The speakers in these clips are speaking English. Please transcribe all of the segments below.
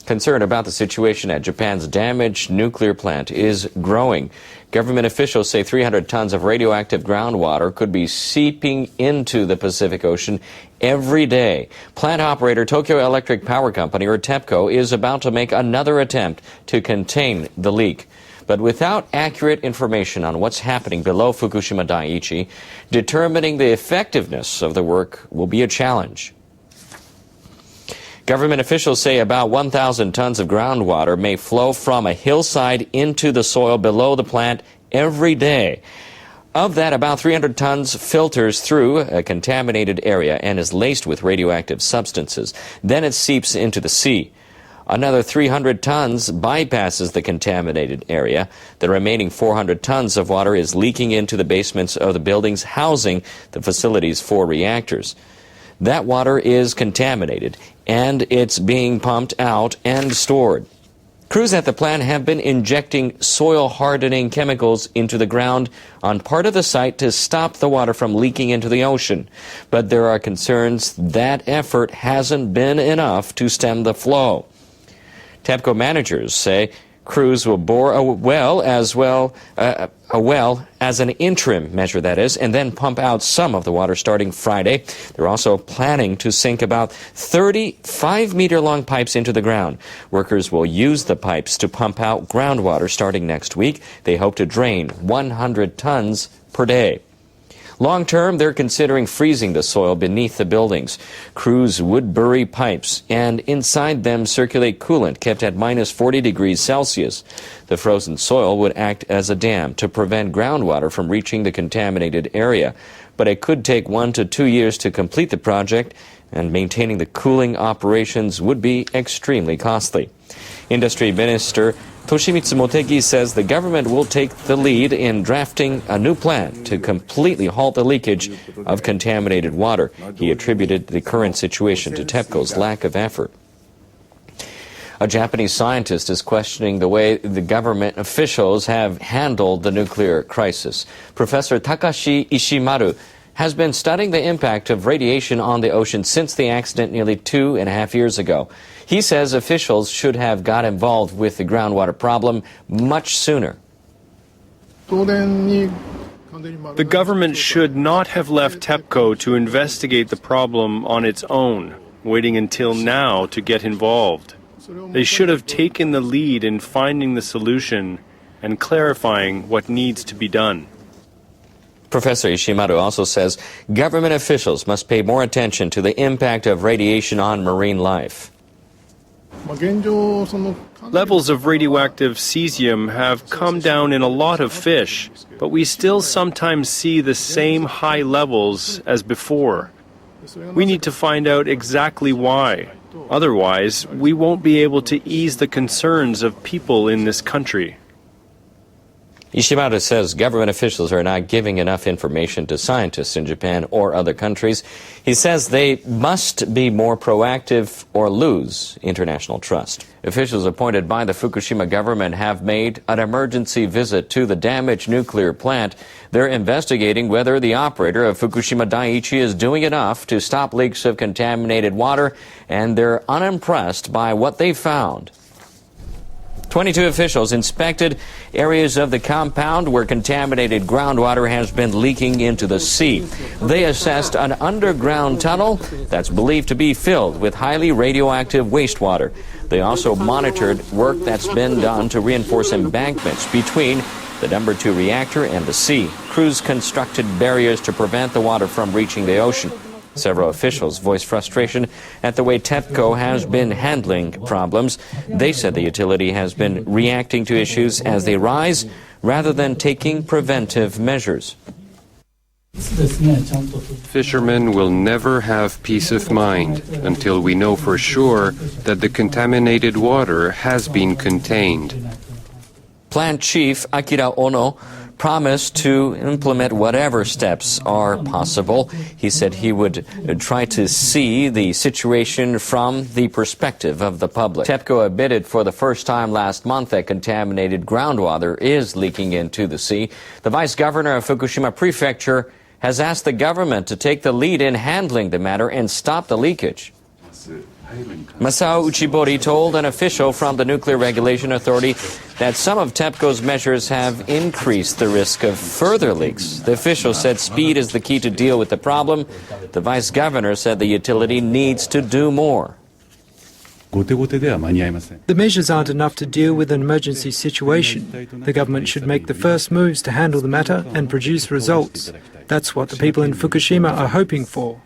Concern about the situation at Japan's damaged nuclear plant is growing. Government officials say 300 tons of radioactive groundwater could be seeping into the Pacific Ocean every day. Plant operator Tokyo Electric Power Company, or TEPCO, is about to make another attempt to contain the leak. But without accurate information on what's happening below Fukushima Daiichi, determining the effectiveness of the work will be a challenge. Government officials say about 1,000 tons of groundwater may flow from a hillside into the soil below the plant every day. Of that, about 300 tons filters through a contaminated area and is laced with radioactive substances. Then it seeps into the sea. Another 300 tons bypasses the contaminated area. The remaining 400 tons of water is leaking into the basements of the buildings housing the facility's 4 reactors. That water is contaminated, and it's being pumped out and stored. Crews at the plant have been injecting soil-hardening chemicals into the ground on part of the site to stop the water from leaking into the ocean. But there are concerns that effort hasn't been enough to stem the flow. TEPCO managers say crews will bore a well as an interim measure, that is, and then pump out some of the water starting Friday. They're also planning to sink about 30 5-meter-long pipes into the ground. Workers will use the pipes to pump out groundwater starting next week. They hope to drain 100 tons per day. Long term, they're considering freezing the soil beneath the buildings. Crews would bury pipes and inside them circulate coolant kept at minus 40 degrees Celsius. The frozen soil would act as a dam to prevent groundwater from reaching the contaminated area. But it could take 1 to 2 years to complete the project, and maintaining the cooling operations would be extremely costly. Industry Minister Toshimitsu Motegi says the government will take the lead in drafting a new plan to completely halt the leakage of contaminated water. He attributed the current situation to TEPCO's lack of effort. A Japanese scientist is questioning the way the government officials have handled the nuclear crisis. Professor Takashi Ishimaru has been studying the impact of radiation on the ocean since the accident nearly 2.5 years ago. He says officials should have got involved with the groundwater problem much sooner. The government should not have left TEPCO to investigate the problem on its own, waiting until now to get involved. They should have taken the lead in finding the solution and clarifying what needs to be done. Professor Ishimaru also says government officials must pay more attention to the impact of radiation on marine life. Levels of radioactive cesium have come down in a lot of fish, but we still sometimes see the same high levels as before. We need to find out exactly why. Otherwise, we won't be able to ease the concerns of people in this country. Ishimaru says government officials are not giving enough information to scientists in Japan or other countries. He says they must be more proactive or lose international trust. Officials appointed by the Fukushima government have made an emergency visit to the damaged nuclear plant. They're investigating whether the operator of Fukushima Daiichi is doing enough to stop leaks of contaminated water, and they're unimpressed by what they found. 22 officials inspected areas of the compound where contaminated groundwater has been leaking into the sea. They assessed an underground tunnel that's believed to be filled with highly radioactive wastewater. They also monitored work that's been done to reinforce embankments between the number 2 reactor and the sea. Crews constructed barriers to prevent the water from reaching the ocean. Several officials voiced frustration at the way TEPCO has been handling problems. They said the utility has been reacting to issues as they rise rather than taking preventive measures. Fishermen will never have peace of mind until we know for sure that the contaminated water has been contained. Plant Chief Akira Ono promised to implement whatever steps are possible. He said he would try to see the situation from the perspective of the public. TEPCO admitted for the first time last month that contaminated groundwater is leaking into the sea. The vice governor of Fukushima Prefecture has asked the government to take the lead in handling the matter and stop the leakage. Masao Uchibori told an official from the Nuclear Regulation Authority that some of TEPCO's measures have increased the risk of further leaks. The official said speed is the key to deal with the problem. The vice governor said the utility needs to do more. The measures aren't enough to deal with an emergency situation. The government should make the first moves to handle the matter and produce results. That's what the people in Fukushima are hoping for.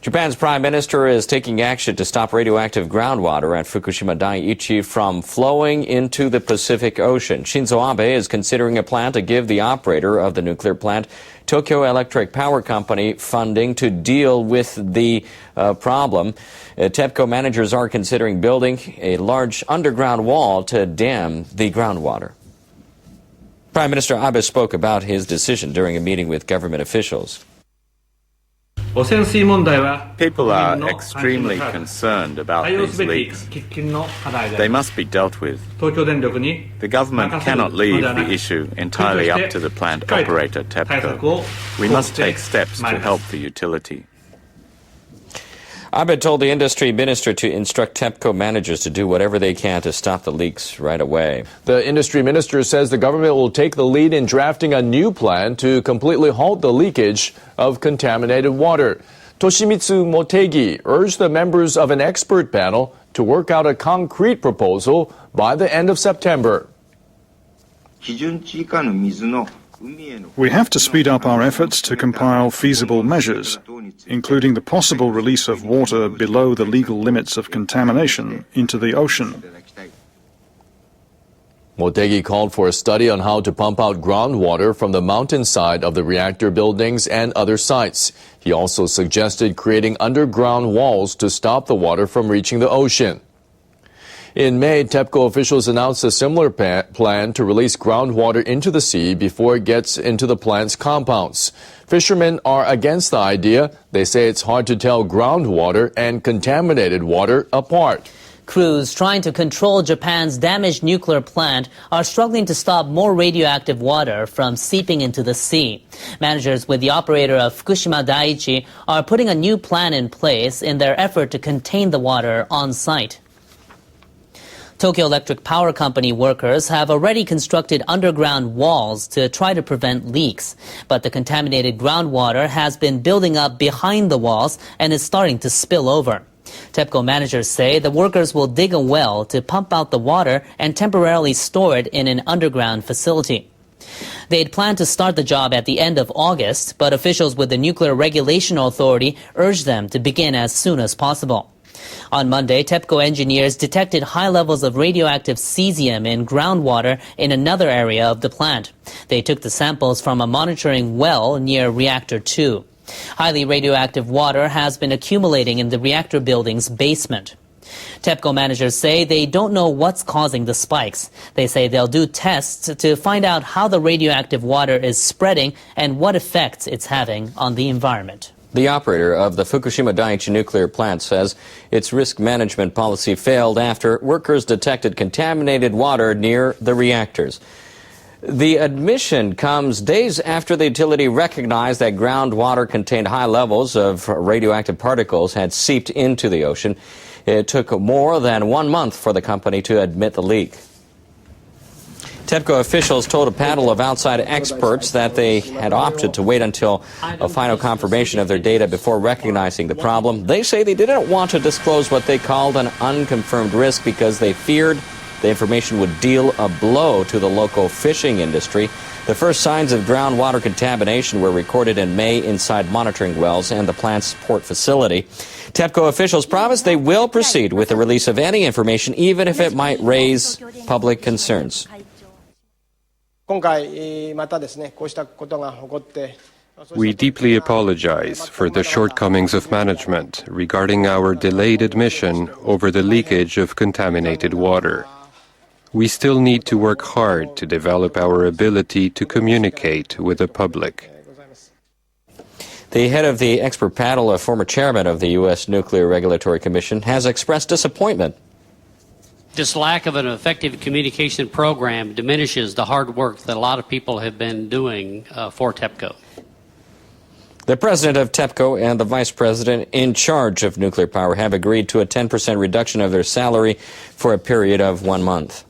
Japan's prime minister is taking action to stop radioactive groundwater at Fukushima Daiichi from flowing into the Pacific Ocean. Shinzo Abe is considering a plan to give the operator of the nuclear plant, Tokyo Electric Power Company, funding to deal with the problem. TEPCO managers are considering building a large underground wall to dam the groundwater. Prime Minister Abe spoke about his decision during a meeting with government officials. People are extremely concerned about these leaks. They must be dealt with. The government cannot leave the issue entirely up to the plant operator, TEPCO. We must take steps to help the utility. Abe told the industry minister to instruct TEPCO managers to do whatever they can to stop the leaks right away. The industry minister says the government will take the lead in drafting a new plan to completely halt the leakage of contaminated water. Toshimitsu Motegi urged the members of an expert panel to work out a concrete proposal by the end of September. We have to speed up our efforts to compile feasible measures, including the possible release of water below the legal limits of contamination into the ocean. Motegi called for a study on how to pump out groundwater from the mountainside of the reactor buildings and other sites. He also suggested creating underground walls to stop the water from reaching the ocean. In May, TEPCO officials announced a similar plan to release groundwater into the sea before it gets into the plant's compounds. Fishermen are against the idea. They say it's hard to tell groundwater and contaminated water apart. Crews trying to control Japan's damaged nuclear plant are struggling to stop more radioactive water from seeping into the sea. Managers with the operator of Fukushima Daiichi are putting a new plan in place in their effort to contain the water on site. Tokyo Electric Power Company workers have already constructed underground walls to try to prevent leaks. But the contaminated groundwater has been building up behind the walls and is starting to spill over. TEPCO managers say the workers will dig a well to pump out the water and temporarily store it in an underground facility. They'd planned to start the job at the end of August, but officials with the Nuclear Regulation Authority urged them to begin as soon as possible. On Monday, TEPCO engineers detected high levels of radioactive cesium in groundwater in another area of the plant. They took the samples from a monitoring well near Reactor 2. Highly radioactive water has been accumulating in the reactor building's basement. TEPCO managers say they don't know what's causing the spikes. They say they'll do tests to find out how the radioactive water is spreading and what effects it's having on the environment. The operator of the Fukushima Daiichi nuclear plant says its risk management policy failed after workers detected contaminated water near the reactors. The admission comes days after the utility recognized that groundwater contained high levels of radioactive particles had seeped into the ocean. It took more than 1 month for the company to admit the leak. TEPCO officials told a panel of outside experts that they had opted to wait until a final confirmation of their data before recognizing the problem. They say they didn't want to disclose what they called an unconfirmed risk because they feared the information would deal a blow to the local fishing industry. The first signs of groundwater contamination were recorded in May inside monitoring wells and the plant's port facility. TEPCO officials promised they will proceed with the release of any information, even if it might raise public concerns. We deeply apologize for the shortcomings of management regarding our delayed admission over the leakage of contaminated water. We still need to work hard to develop our ability to communicate with the public. The head of the expert panel, a former chairman of the U.S. Nuclear Regulatory Commission, has expressed disappointment. This lack of an effective communication program diminishes the hard work that a lot of people have been doing for TEPCO. The president of TEPCO and the vice president in charge of nuclear power have agreed to a 10% reduction of their salary for a period of 1 month.